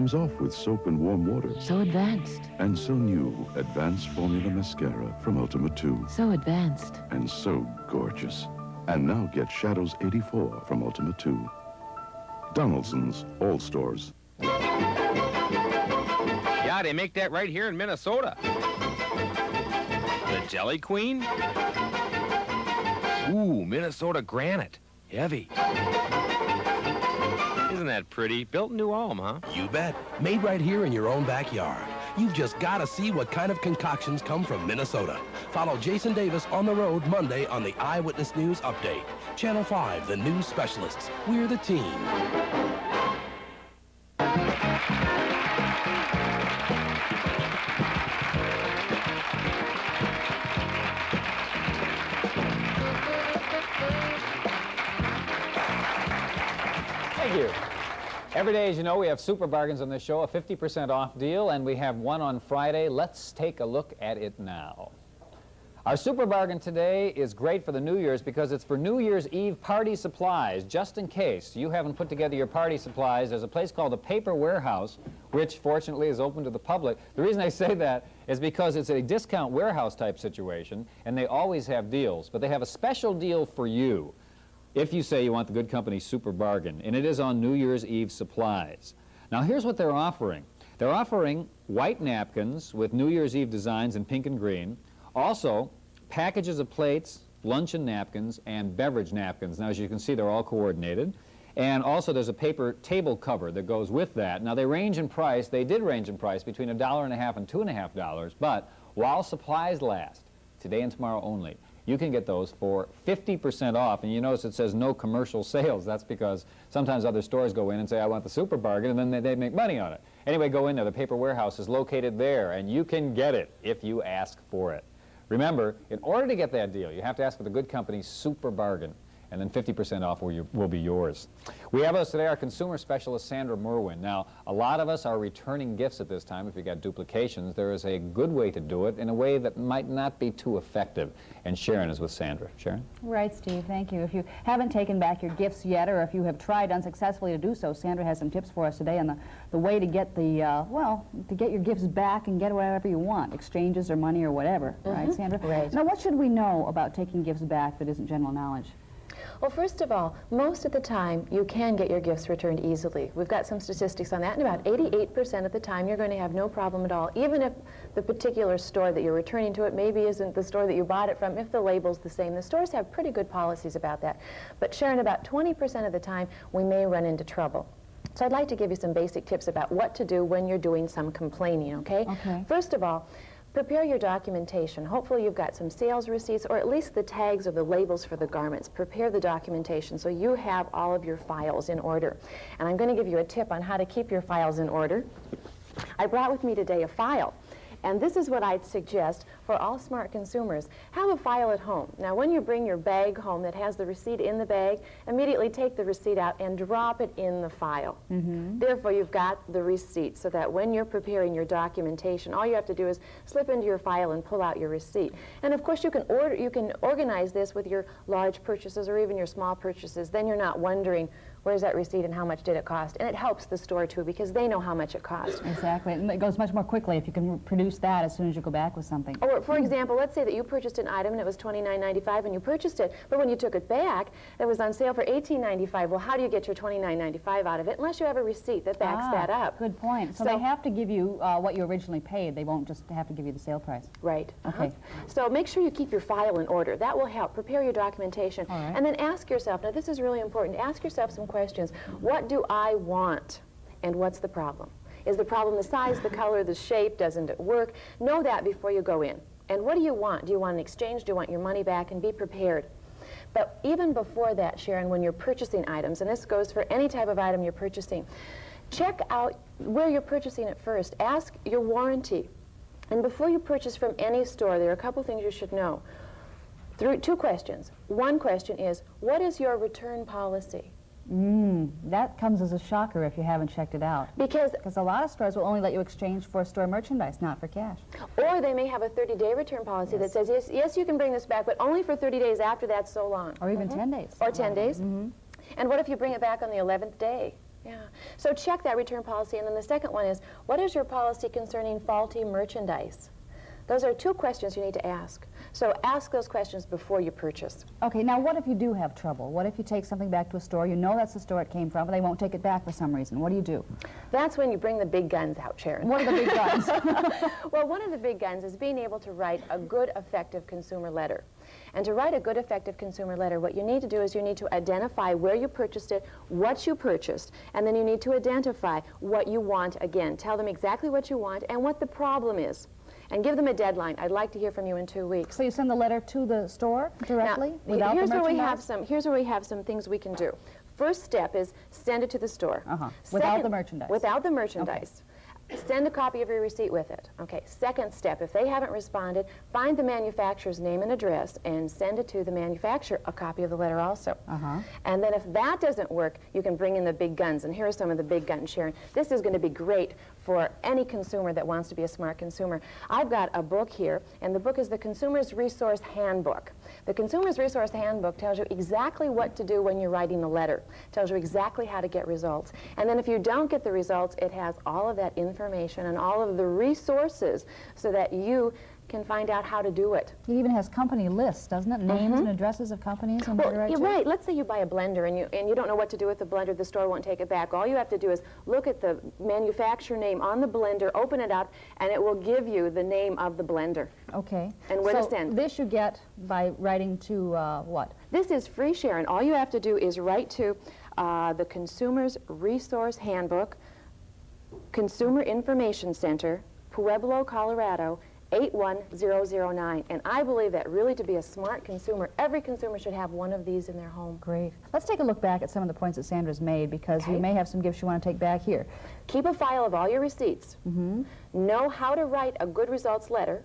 Comes off with soap and warm water. So advanced. And so new, Advanced Formula Mascara from Ultima 2. So advanced. And so gorgeous. And now get Shadows 84 from Ultima 2. Donaldson's, all stores. Yeah, they make that right here in Minnesota. The Jelly Queen? Ooh, Minnesota granite. Heavy. Isn't that pretty? Built in New Ulm, huh? You bet. Made right here in your own backyard. You've just got to see what kind of concoctions come from Minnesota. Follow Jason Davis on the road Monday on the Eyewitness News Update. Channel 5, the news specialists. We're the team. Thank you. Every day, as you know, we have super bargains on this show, a 50% off deal, and we have one on Friday. Let's take a look at it now. Our super bargain today is great for the New Year's because it's for New Year's Eve party supplies. Just in case you haven't put together your party supplies, there's a place called the Paper Warehouse, which fortunately is open to the public. The reason I say that is because it's a discount warehouse type situation, and they always have deals, but they have a special deal for you if you say you want the Good Company super bargain, and it is on New Year's Eve supplies. Now here's what they're offering. They're offering white napkins with New Year's Eve designs in pink and green, also packages of plates, luncheon napkins, and beverage napkins. Now as you can see, they're all coordinated, and also there's a paper table cover that goes with that. Now they range in price, they did range in price between $1.50 and $2.50, but while supplies last, today and tomorrow only, you can get those for 50% off. And you notice it says no commercial sales. That's because sometimes other stores go in and say, I want the super bargain, and then they make money on it. Anyway, go in there. The Paper Warehouse is located there, and you can get it if you ask for it. Remember, in order to get that deal, you have to ask for the Good Company super bargain, and then 50% off will be yours. We have us today our consumer specialist, Sandra Merwin. Now, a lot of us are returning gifts at this time. If you got duplications, there is a good way to do it in a way that might not be too effective. And Sharon is with Sandra. Sharon? Right, Steve, thank you. If you haven't taken back your gifts yet, or if you have tried unsuccessfully to do so, Sandra has some tips for us today on the way to get to get your gifts back and get whatever you want, exchanges or money or whatever. Right, Sandra? Right. Now, what should we know about taking gifts back that isn't general knowledge? Well, first of all, most of the time you can get your gifts returned easily. We've got some statistics on that, and about 88% of the time you're going to have no problem at all, even if the particular store that you're returning to it maybe isn't the store that you bought it from, if the label's the same. The stores have pretty good policies about that. But Sharon, about 20% of the time we may run into trouble. So I'd like to give you some basic tips about what to do when you're doing some complaining, okay? Okay. First of all, prepare your documentation. Hopefully you've got some sales receipts or at least the tags or the labels for the garments. Prepare the documentation so you have all of your files in order. And I'm going to give you a tip on how to keep your files in order. I brought with me today a file. And this is what I'd suggest for all smart consumers. Have a file at home. Now, when you bring your bag home that has the receipt in the bag, immediately take the receipt out and drop it in the file. Therefore, you've got the receipt so that when you're preparing your documentation, all you have to do is slip into your file and pull out your receipt. And of course, you can organize this with your large purchases or even your small purchases. Then you're not wondering, where's that receipt and how much did it cost? And it helps the store, too, because they know how much it cost. Exactly. And it goes much more quickly if you can produce that as soon as you go back with something. Or, for example, let's say that you purchased an item and it was $29.95 and you purchased it, but when you took it back, it was on sale for $18.95. Well, how do you get your $29.95 out of it unless you have a receipt that backs that up? Good point. So they have to give you what you originally paid. They won't just have to give you the sale price. Right. Okay. So make sure you keep your file in order. That will help. Prepare your documentation. All right. And then ask yourself, now this is really important, ask yourself some questions. What do I want? And what's the problem? Is the problem the size, the color, the shape? Doesn't it work? Know that before you go in. And what do you want? Do you want an exchange? Do you want your money back? And be prepared. But even before that, Sharon, when you're purchasing items, and this goes for any type of item you're purchasing, check out where you're purchasing it first. Ask your warranty. And before you purchase from any store, there are a couple things you should know. Two questions. One question is, what is your return policy? That comes as a shocker if you haven't checked it out. Because a lot of stores will only let you exchange for store merchandise, not for cash. Or they may have a 30-day return policy that says, yes, you can bring this back, but only for 30 days. After that, so long. Or even 10 days. Or 10 days. And what if you bring it back on the 11th day? Yeah. So check that return policy. And then the second one is, what is your policy concerning faulty merchandise? Those are two questions you need to ask. So ask those questions before you purchase. Okay, now what if you do have trouble? What if you take something back to a store, you know that's the store it came from, but they won't take it back for some reason? What do you do? That's when you bring the big guns out, Sharon. What are the big guns? Well, one of the big guns is being able to write a good, effective consumer letter. And to write a good, effective consumer letter, what you need to do is you need to identify where you purchased it, what you purchased, and then you need to identify what you want again. Tell them exactly what you want and what the problem is. And give them a deadline. I'd like to hear from you in 2 weeks. So you send the letter to the store directly? Now, without here's the where merchandise? here's where we have some things we can do. First step is send it to the store. Without the merchandise? Without the merchandise. Send a copy of your receipt with it. Okay. Second step, if they haven't responded, find the manufacturer's name and address and send it to the manufacturer, a copy of the letter also. And then if that doesn't work, you can bring in the big guns. And here are some of the big guns, Sharon. This is going to be great for any consumer that wants to be a smart consumer. I've got a book here, and the book is the Consumer's Resource Handbook. The Consumer's Resource Handbook tells you exactly what to do when you're writing a letter. Tells you exactly how to get results. And then if you don't get the results, it has all of that information and all of the resources so that you can find out how to do it. It even has company lists, doesn't it? Names and addresses of companies and where to write You're to? right. Let's say you buy a blender and you don't know what to do with the blender. The store won't take it back. All you have to do is look at the manufacturer name on the blender, open it up, and it will give you the name of the blender. Okay. And where so to send. This you get by writing to what? This is free, Sharon. All you have to do is write to the Consumer's Resource Handbook, Consumer Information Center, Pueblo, Colorado, 81009. And I believe that really to be a smart consumer, every consumer should have one of these in their home. Great. Let's take a look back at some of the points that Sandra's made, because you may have some gifts you want to take back here. Keep a file of all your receipts. Know how to write a good results letter,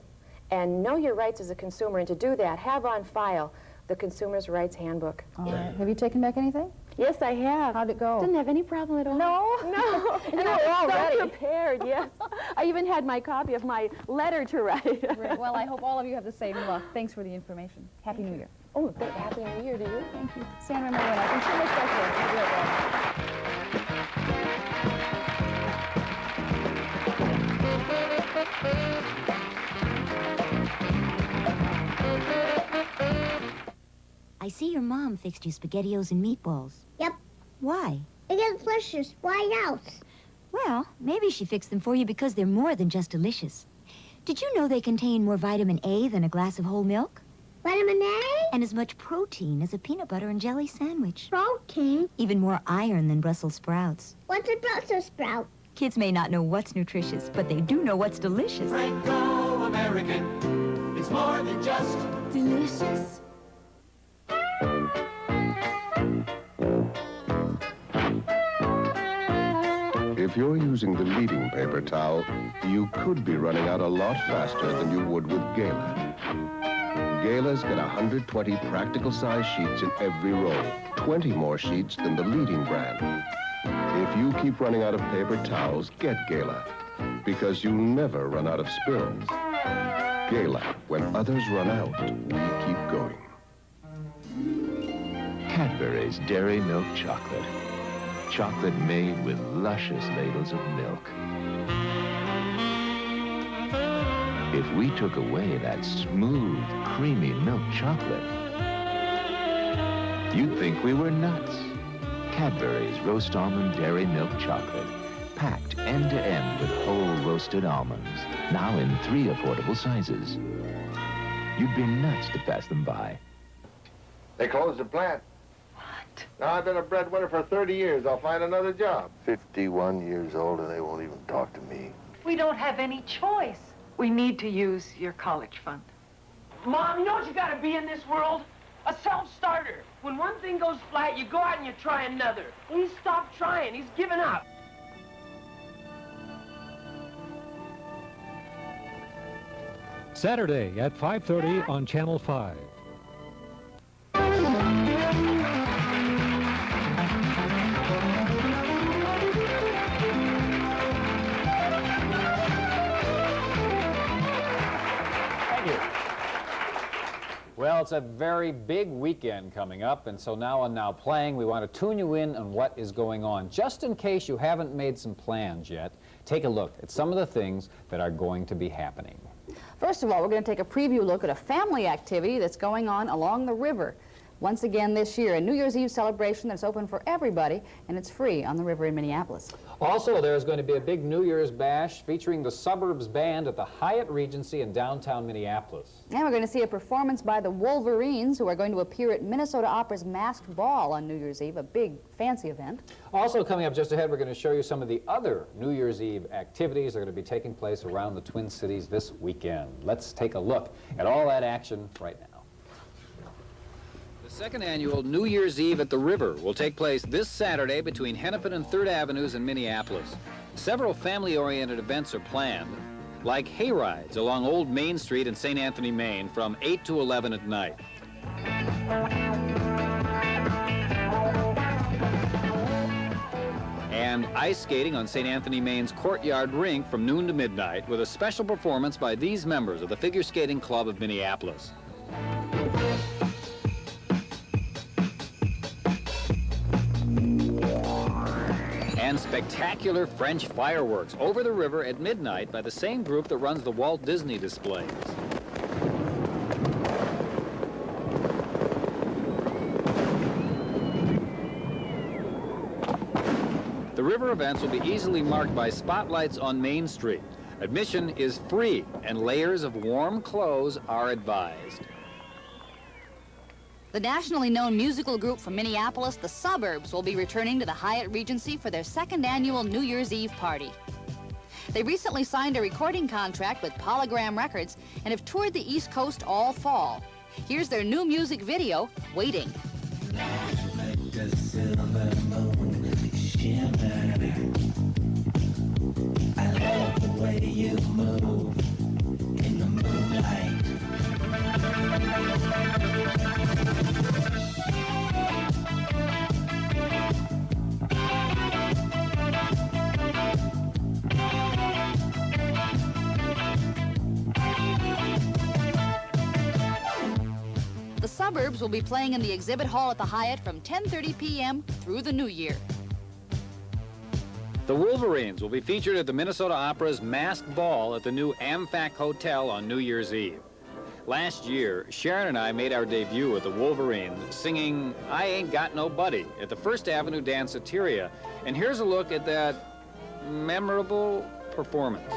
and know your rights as a consumer. And to do that, have on file the Consumer's Rights Handbook. All right. Have you taken back anything? Yes, I have. How'd it go? Didn't have any problem at all. No? No. And I you were all was so ready. prepared, yes. I even had my copy of my letter to write. Great. Well, I hope all of you have the same luck. Thanks for the information. Happy New Year. Oh, Happy New Year to you. Thank you. Sandra Merwin, our consumer specialist. We'll be right back. I see your mom fixed you SpaghettiOs and meatballs. Yep. Why? They're delicious. Why else? Well, maybe she fixed them for you because they're more than just delicious. Did you know they contain more vitamin A than a glass of whole milk? Vitamin A? And as much protein as a peanut butter and jelly sandwich. Protein? Even more iron than Brussels sprouts. What's a Brussels sprout? Kids may not know what's nutritious, but they do know what's delicious. Franco-American is more than just delicious. If you're using the leading paper towel, you could be running out a lot faster than you would with Gala. Gala's got 120 practical size sheets in every roll, 20 more sheets than the leading brand. If you keep running out of paper towels, get Gala, because you'll never run out of spills. Gala, when others run out, we keep going. Cadbury's Dairy Milk Chocolate. Chocolate made with luscious ladles of milk. If we took away that smooth, creamy milk chocolate, you'd think we were nuts. Cadbury's Roast Almond Dairy Milk Chocolate, packed end-to-end with whole roasted almonds, now in 3 affordable sizes. You'd be nuts to pass them by. They closed the plant. What? Now, I've been a breadwinner for 30 years. I'll find another job. 51 years old and they won't even talk to me. We don't have any choice. We need to use your college fund. Mom, you know what you gotta be in this world? A self-starter. When one thing goes flat, you go out and you try another. He's stopped trying. He's given up. Saturday at 5:30 on Channel 5. Well, it's a very big weekend coming up, and so now on Now Playing, we want to tune you in on what is going on. Just in case you haven't made some plans yet, take a look at some of the things that are going to be happening. First of all, we're going to take a preview look at a family activity that's going on along the river. Once again this year, a New Year's Eve celebration that's open for everybody, and it's free on the river in Minneapolis. Also, there's going to be a big New Year's bash featuring the Suburbs Band at the Hyatt Regency in downtown Minneapolis. And we're going to see a performance by the Wolverines, who are going to appear at Minnesota Opera's Masked Ball on New Year's Eve, a big, fancy event. Also coming up just ahead, we're going to show you some of the other New Year's Eve activities that are going to be taking place around the Twin Cities this weekend. Let's take a look at all that action right now. The second annual New Year's Eve at the River will take place this Saturday between Hennepin and 3rd Avenues in Minneapolis. Several family-oriented events are planned, like hayrides along Old Main Street in St. Anthony, Maine from 8 to 11 at night. And ice skating on St. Anthony, Maine's Courtyard Rink from noon to midnight with a special performance by these members of the Figure Skating Club of Minneapolis. And spectacular French fireworks over the river at midnight by the same group that runs the Walt Disney displays. The river events will be easily marked by spotlights on Main Street. Admission is free, and layers of warm clothes are advised. The nationally known musical group from Minneapolis, the Suburbs, will be returning to the Hyatt Regency for their second annual New Year's Eve party. They recently signed a recording contract with Polygram Records and have toured the East Coast all fall. Here's their new music video, Waiting. I love the way you move in the moonlight. The Suburbs will be playing in the exhibit hall at the Hyatt from 10:30 p.m. through the new year. The Wolverines will be featured at the Minnesota Opera's Masked Ball at the new Amfac Hotel on New Year's Eve. Last year, Sharon and I made our debut at the Wolverines singing I Ain't Got No Buddy at the First Avenue Danceteria. And here's a look at that memorable performance.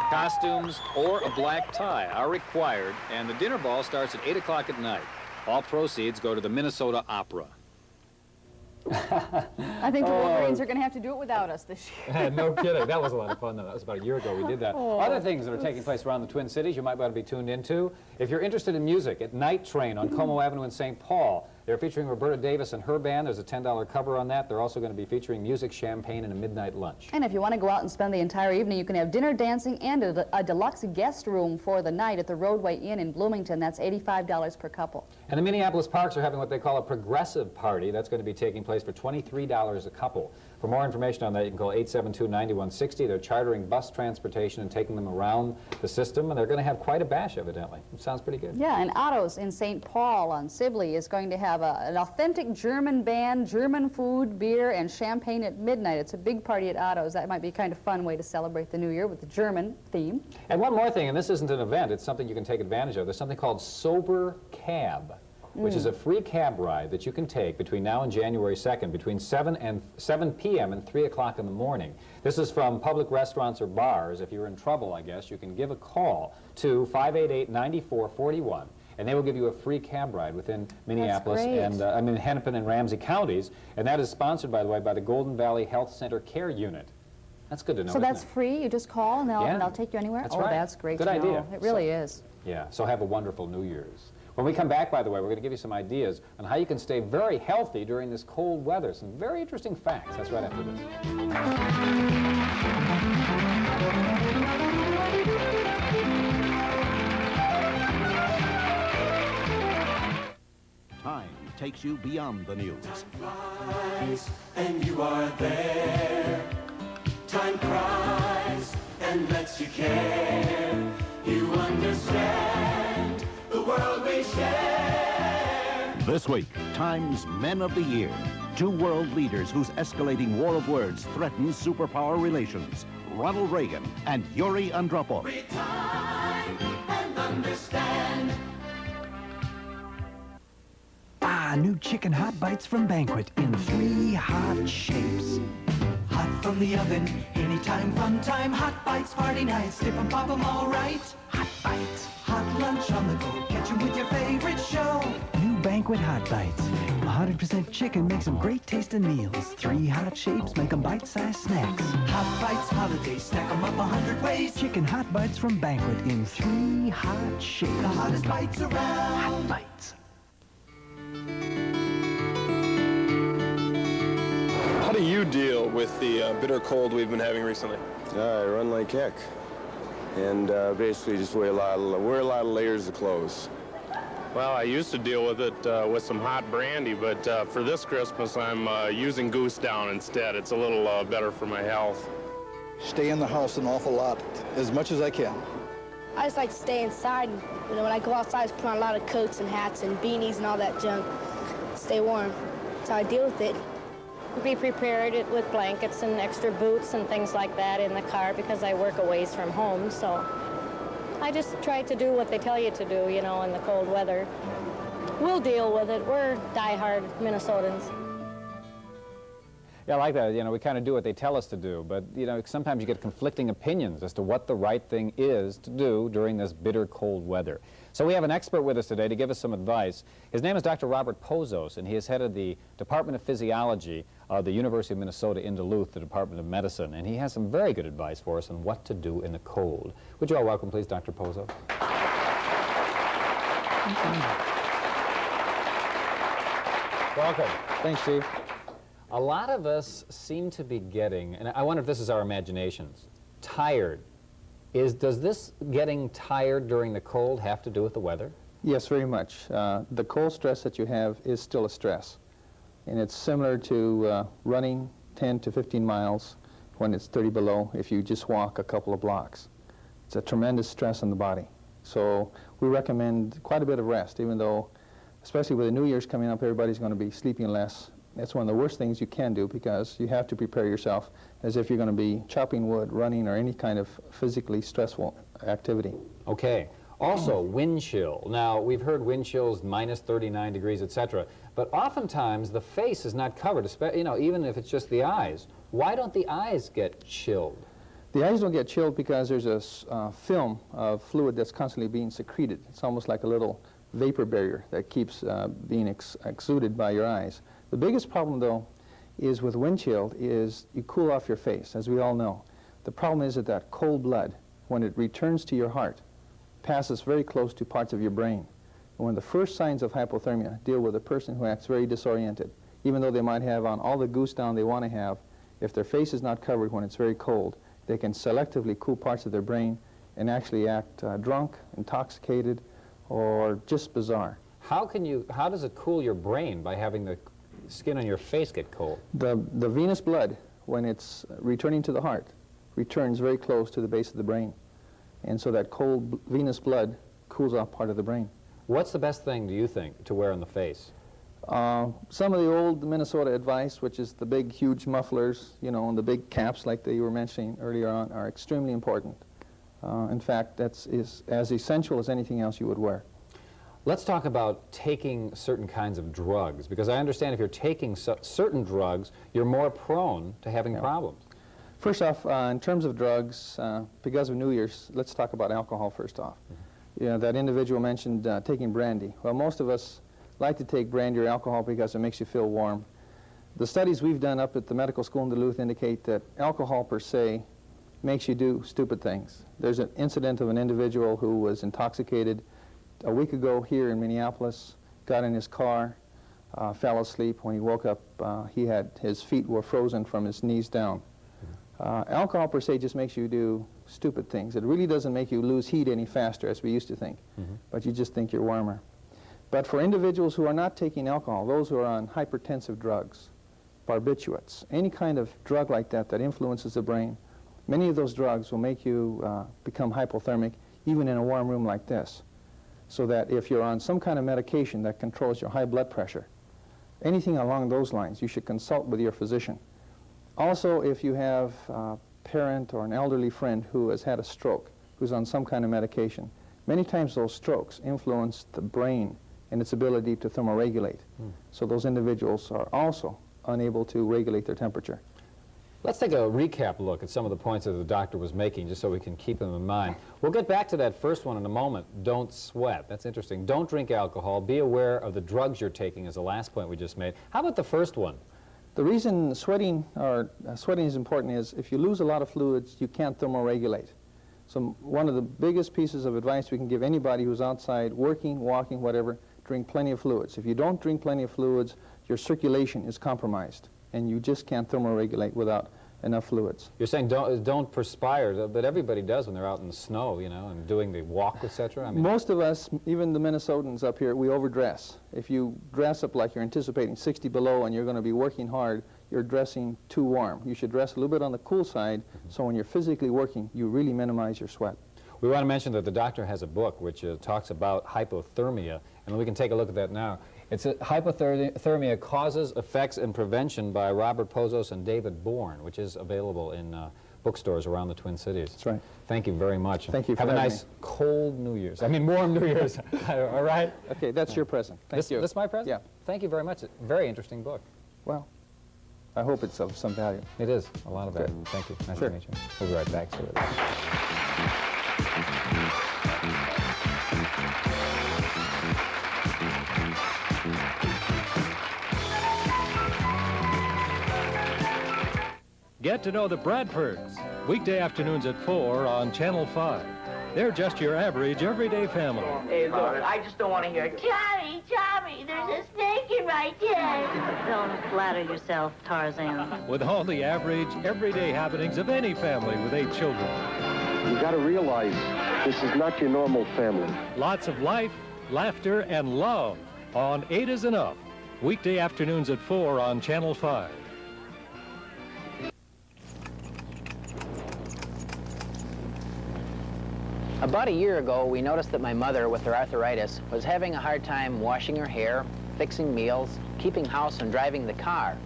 Costumes or a black tie are required, and the dinner ball starts at 8 o'clock at night. All proceeds go to the Minnesota Opera. I think the Wolverines are going to have to do it without us this year. No kidding. That was a lot of fun, though. That was about a year ago we did that. Oh. Other things that are taking place around the Twin Cities you might want to be tuned into. If you're interested in music, at Night Train on Como Avenue in St. Paul, they're featuring Roberta Davis and her band. There's a $10 cover on that. They're also going to be featuring music, champagne, and a midnight lunch. And if you want to go out and spend the entire evening, you can have dinner, dancing, and a deluxe guest room for the night at the Roadway Inn in Bloomington. That's $85 per couple. And the Minneapolis Parks are having what they call a progressive party. That's going to be taking place for $23 a couple. For more information on that, you can call 872-9160. They're chartering bus transportation and taking them around the system, and they're going to have quite a bash, evidently. It sounds pretty good. Yeah, and Otto's in St. Paul on Sibley is going to have an authentic German band, German food, beer, and champagne at midnight. It's a big party at Otto's. That might be a kind of fun way to celebrate the new year with the German theme. And one more thing, and this isn't an event, it's something you can take advantage of. There's something called Sober Cab, which is a free cab ride that you can take between now and January 2nd, between 7 p.m. and 3 o'clock in the morning. This is from public restaurants or bars. If you're in trouble, I guess, you can give a call to 588-9441, and they will give you a free cab ride within Minneapolis and Hennepin and Ramsey counties. And that is sponsored, by the way, by the Golden Valley Health Center Care Unit. That's good to know. So that's isn't free. You just call and Yeah. they'll take you anywhere. That's oh, right. that's great. Good to idea. know. It really is. it? Yeah. So have a wonderful New Year's. When we come back, by the way, we're going to give you some ideas on how you can stay very healthy during this cold weather. Some very interesting facts. That's right after this. Time takes you beyond the news. Flies, and you are there. Time cries and lets you care. You understand the world we share. This week, Time's Men of the Year. Two world leaders whose escalating war of words threatens superpower relations. Ronald Reagan and Yuri Andropov. Read time and understand. New chicken hot bites from Banquet in 3 hot shapes. Hot from the oven, anytime, fun time. Hot bites, party nights, dip and pop 'em all right. Hot bites. Hot lunch on the go, catch 'em with your favorite show. New Banquet hot bites. 100% chicken makes them great tasting meals. 3 hot shapes make them bite-sized snacks. Hot bites, holidays, stack 'em up 100 ways. Chicken hot bites from Banquet in 3 hot shapes. The hottest bites around. Hot bites. How do you deal with the bitter cold we've been having recently? I run like heck, and basically just wear a lot of layers of clothes. Well, I used to deal with it with some hot brandy, but for this Christmas, I'm using Goose Down instead. It's a little better for my health. Stay in the house an awful lot, as much as I can. I just like to stay inside. When I go outside, I just put on a lot of coats and hats and beanies and all that junk. Stay warm. That's how I deal with it. Be prepared with blankets and extra boots and things like that in the car because I work a ways from home, so I just try to do what they tell you to do, you know, in the cold weather. We'll deal with it. We're die-hard Minnesotans. Yeah, I like that. You know, we kind of do what they tell us to do, but, you know, sometimes you get conflicting opinions as to what the right thing is to do during this bitter cold weather. So we have an expert with us today to give us some advice. His name is Dr. Robert Pozos, and he is head of the Department of Physiology of the University of Minnesota in Duluth, the Department of Medicine, and he has some very good advice for us on what to do in the cold. Would you all welcome, please, Dr. Pozos? Welcome. Thanks, Chief. A lot of us seem to be getting, and I wonder if this is our imaginations, tired. Does this getting tired during the cold have to do with the weather? Yes, very much. The cold stress that you have is still a stress. And it's similar to running 10 to 15 miles when it's 30 below if you just walk a couple of blocks. It's a tremendous stress on the body. So we recommend quite a bit of rest, even though, especially with the New Year's coming up, everybody's going to be sleeping less. That's one of the worst things you can do because you have to prepare yourself as if you're going to be chopping wood, running, or any kind of physically stressful activity. Okay. Also, wind chill. Now, we've heard wind chills minus 39 degrees, etc., but oftentimes the face is not covered, you know, even if it's just the eyes. Why don't the eyes get chilled? The eyes don't get chilled because there's a film of fluid that's constantly being secreted. It's almost like a little vapor barrier that keeps being exuded by your eyes. The biggest problem, though, is with wind chill is you cool off your face, as we all know. The problem is that cold blood, when it returns to your heart, passes very close to parts of your brain. And when the first signs of hypothermia deal with a person who acts very disoriented, even though they might have on all the goose down they want to have, if their face is not covered when it's very cold, they can selectively cool parts of their brain and actually act drunk, intoxicated, or just bizarre. How does it cool your brain by having the skin on your face get cold? The venous blood, when it's returning to the heart, returns very close to the base of the brain. And so that cold venous blood cools off part of the brain. What's the best thing, do you think, to wear on the face? Some of the old Minnesota advice, which is the big, huge mufflers, you know, and the big caps like you were mentioning earlier on, are extremely important. In fact, that's as essential as anything else you would wear. Let's talk about taking certain kinds of drugs, because I understand if you're taking certain drugs, you're more prone to having problems. First off, in terms of drugs, because of New Year's, let's talk about alcohol first off. You know, that individual mentioned taking brandy. Well, most of us like to take brandy or alcohol because it makes you feel warm. The studies we've done up at the medical school in Duluth indicate that alcohol per se makes you do stupid things. There's an incident of an individual who was intoxicated a week ago here in Minneapolis, got in his car, fell asleep. When he woke up, his feet were frozen from his knees down. Alcohol per se just makes you do stupid things. It really doesn't make you lose heat any faster as we used to think, but you just think you're warmer. But for individuals who are not taking alcohol, those who are on hypertensive drugs, barbiturates, any kind of drug like that that influences the brain, many of those drugs will make you become hypothermic even in a warm room like this. So that if you're on some kind of medication that controls your high blood pressure, anything along those lines, you should consult with your physician. Also, if you have a parent or an elderly friend who has had a stroke, who's on some kind of medication, many times those strokes influence the brain and its ability to thermoregulate. So those individuals are also unable to regulate their temperature. Let's take a recap look at some of the points that the doctor was making, just so we can keep them in mind. We'll get back to that first one in a moment. Don't sweat. That's interesting. Don't drink alcohol. Be aware of the drugs you're taking is the last point we just made. How about the first one? The reason sweating is important is if you lose a lot of fluids, you can't thermoregulate. So one of the biggest pieces of advice we can give anybody who's outside, working, walking, whatever, drink plenty of fluids. If you don't drink plenty of fluids, your circulation is compromised, and you just can't thermoregulate without enough fluids. You're saying don't perspire, but everybody does when they're out in the snow, you know, and doing the walk, etc. I mean, most of us, even the Minnesotans up here, we overdress. If you dress up like you're anticipating 60 below and you're going to be working hard, you're dressing too warm. You should dress a little bit on the cool side, so when you're physically working, you really minimize your sweat. We want to mention that the doctor has a book which talks about hypothermia, and we can take a look at that now. It's Hypothermia Causes, Effects, and Prevention by Robert Pozos and David Bourne, which is available in bookstores around the Twin Cities. That's right. Thank you very much. Thank you for having me. Have a having nice cold New Year's. I mean, warm New Year's. All right? Okay, that's your present. Thank you. This my present? Yeah. Thank you very much. Very interesting book. Well, I hope it's of some value. It is. A lot of value. Thank you. Nice to meet you. We'll be right back to it. Get to know the Bradfords, weekday afternoons at 4 on Channel 5. They're just your average, everyday family. Hey, look, I just don't want to hear it. Tommy, Tommy, there's a snake in my tent. Don't flatter yourself, Tarzan. With all the average, everyday happenings of any family with 8 children. You gotta realize this is not your normal family. Lots of life, laughter, and love on 8 is Enough, weekday afternoons at 4 on Channel 5. About a year ago, we noticed that my mother, with her arthritis, was having a hard time washing her hair, fixing meals, keeping house, and driving the car.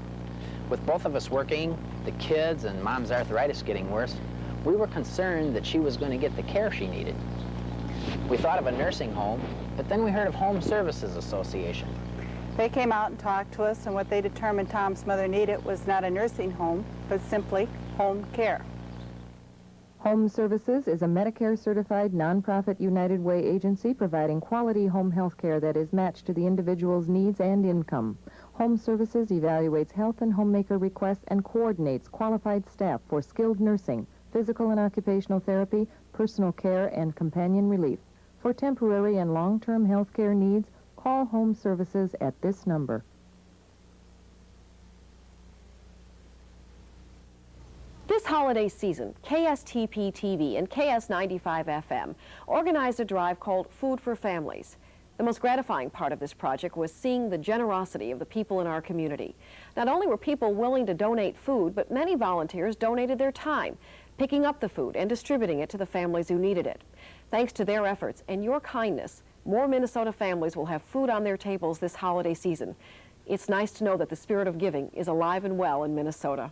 With both of us working, the kids, and Mom's arthritis getting worse, we were concerned that she was going to get the care she needed. We thought of a nursing home, but then we heard of Home Services Association. They came out and talked to us, and what they determined Tom's mother needed was not a nursing home, but simply home care. Home Services is a Medicare-certified, nonprofit United Way agency providing quality home health care that is matched to the individual's needs and income. Home Services evaluates health and homemaker requests and coordinates qualified staff for skilled nursing, physical and occupational therapy, personal care, and companion relief. For temporary and long-term health care needs, call Home Services at this number. This holiday season, KSTP TV and KS95 FM organized a drive called Food for Families. The most gratifying part of this project was seeing the generosity of the people in our community. Not only were people willing to donate food, but many volunteers donated their time, picking up the food and distributing it to the families who needed it. Thanks to their efforts and your kindness, more Minnesota families will have food on their tables this holiday season. It's nice to know that the spirit of giving is alive and well in Minnesota.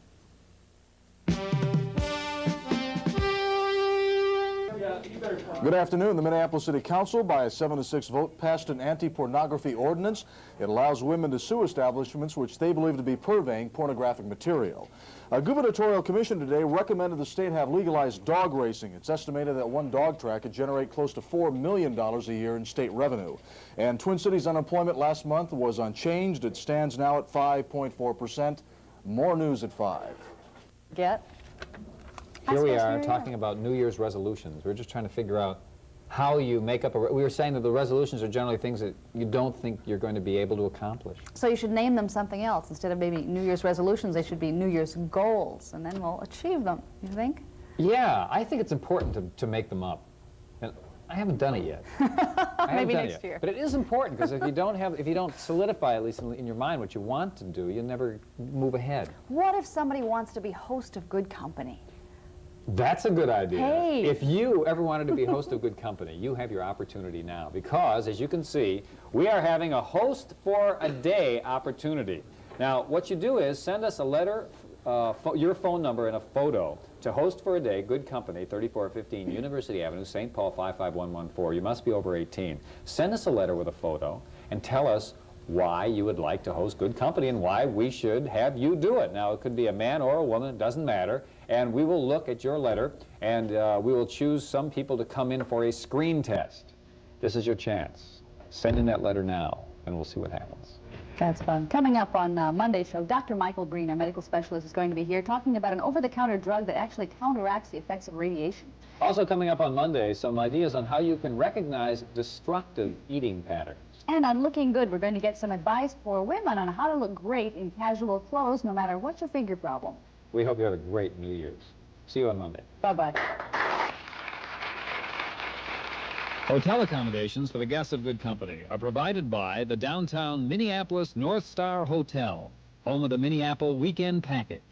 Good afternoon. The Minneapolis City Council, by a 7-6 vote, passed an anti-pornography ordinance. It allows women to sue establishments which they believe to be purveying pornographic material. A gubernatorial commission today recommended the state have legalized dog racing. It's estimated that one dog track could generate close to $4 million a year in state revenue. And Twin Cities unemployment last month was unchanged. It stands now at 5.4%. More news at 5. Get? Here we are talking about New Year's resolutions. We're just trying to figure out how you make up we were saying that the resolutions are generally things that you don't think you're going to be able to accomplish. So you should name them something else. Instead of maybe New Year's resolutions, they should be New Year's goals, and then we'll achieve them. You think? Yeah, I think it's important to make them up. And I haven't done it yet. Maybe next year. But it is important, because if you don't solidify, at least in your mind, what you want to do, you never move ahead. What if somebody wants to be host of Good Company? That's a good idea. Hey. If you ever wanted to be host of Good Company, you have your opportunity now, because, as you can see, we are having a host for a day opportunity. Now, what you do is send us a letter, your phone number and a photo to Host for a Day, Good Company, 3415 University Avenue, St. Paul 55114. You must be over 18. Send us a letter with a photo and tell us why you would like to host Good Company and why we should have you do it. Now, it could be a man or a woman, it doesn't matter. And we will look at your letter, and we will choose some people to come in for a screen test. This is your chance. Send in that letter now, and we'll see what happens. That's fun. Coming up on Monday's show, Dr. Michael Breen, our medical specialist, is going to be here talking about an over-the-counter drug that actually counteracts the effects of radiation. Also coming up on Monday, some ideas on how you can recognize destructive eating patterns. And on Looking Good, we're going to get some advice for women on how to look great in casual clothes, no matter what's your figure problem. We hope you have a great New Year's. See you on Monday. Bye-bye. Hotel accommodations for the guests of Good Company are provided by the downtown Minneapolis North Star Hotel, home of the Minneapolis Weekend Package.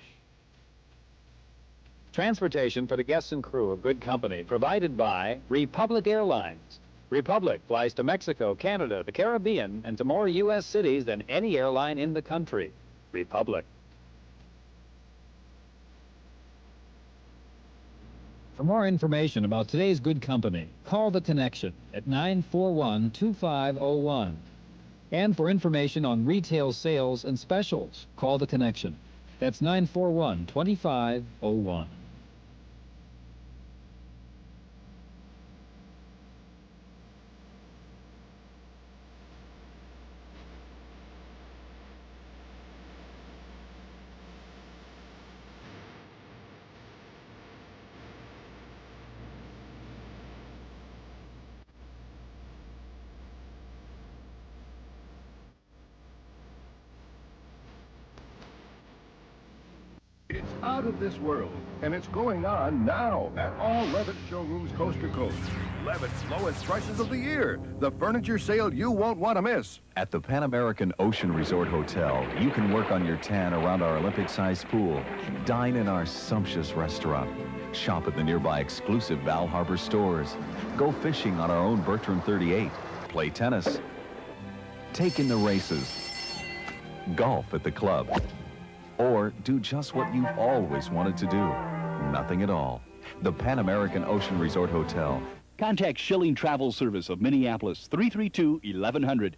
Transportation for the guests and crew of Good Company provided by Republic Airlines. Republic flies to Mexico, Canada, the Caribbean, and to more U.S. cities than any airline in the country. Republic. For more information about today's Good Company, call The Connection at 941-2501. And for information on retail sales and specials, call The Connection. That's 941-2501. It's out of this world, and it's going on now at all Levitt showrooms coast to coast. Levitt's lowest prices of the year. The furniture sale you won't want to miss. At the Pan American Ocean Resort Hotel, you can work on your tan around our Olympic-sized pool, dine in our sumptuous restaurant, shop at the nearby exclusive Val Harbor stores, go fishing on our own Bertram 38, play tennis, take in the races, golf at the club, or do just what you've always wanted to do. Nothing at all. The Pan American Ocean Resort Hotel. Contact Schilling Travel Service of Minneapolis, 332-1100.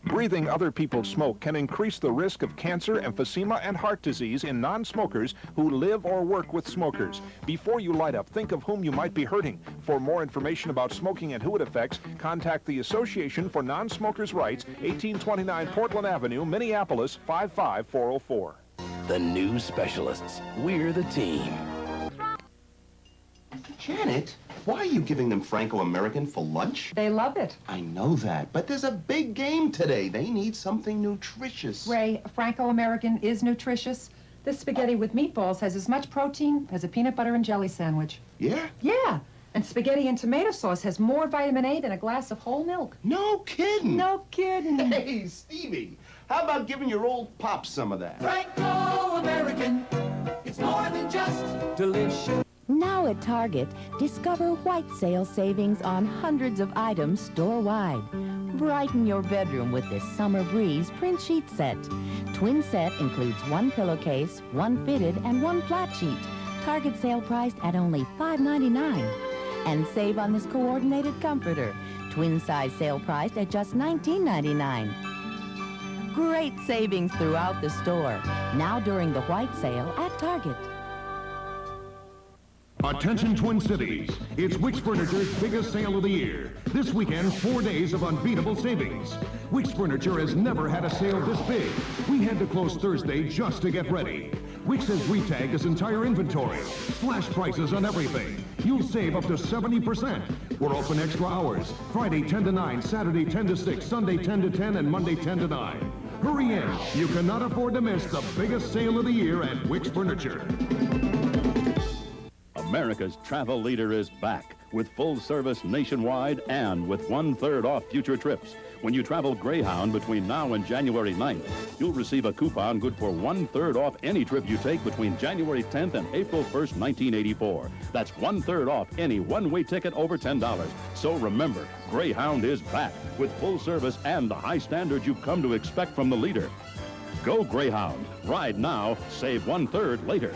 Breathing other people's smoke can increase the risk of cancer, emphysema, and heart disease in non-smokers who live or work with smokers. Before you light up, think of whom you might be hurting. For more information about smoking and who it affects, contact the Association for Non-Smokers' Rights, 1829 Portland Avenue, Minneapolis, 55404. The new specialists. We're the team. Janet, why are you giving them Franco-American for lunch? They love it. I know that, but there's a big game today. They need something nutritious. Ray, Franco-American is nutritious. This spaghetti with meatballs has as much protein as a peanut butter and jelly sandwich. Yeah? Yeah. And spaghetti and tomato sauce has more vitamin A than a glass of whole milk. No kidding. No kidding. Hey, Stevie, how about giving your old pop some of that? Franco-American, it's more than just delicious. Now at Target, discover white sale savings on hundreds of items store-wide. Brighten your bedroom with this Summer Breeze print sheet set. Twin set includes one pillowcase, one fitted, and one flat sheet. Target sale priced at only $5.99. And save on this coordinated comforter. Twin size sale priced at just $19.99. Great savings throughout the store. Now during the white sale at Target. Attention Twin Cities, it's Wickes Furniture's biggest sale of the year. This weekend, 4 days of unbeatable savings. Wickes Furniture has never had a sale this big. We had to close Thursday just to get ready. Wickes has retagged his entire inventory. Slash prices on everything. You'll save up to 70%. We're open extra hours. Friday 10 to 9, Saturday 10 to 6, Sunday 10 to 10, and Monday 10 to 9. Hurry in. You cannot afford to miss the biggest sale of the year at Wickes Furniture. America's travel leader is back with full service nationwide and with 1/3 off future trips. When you travel Greyhound between now and January 9th, you'll receive a coupon good for 1/3 off any trip you take between January 10th and April 1st, 1984. That's 1/3 off any one-way ticket over $10. So remember, Greyhound is back with full service and the high standards you've come to expect from the leader. Go Greyhound. Ride now, save 1/3 later.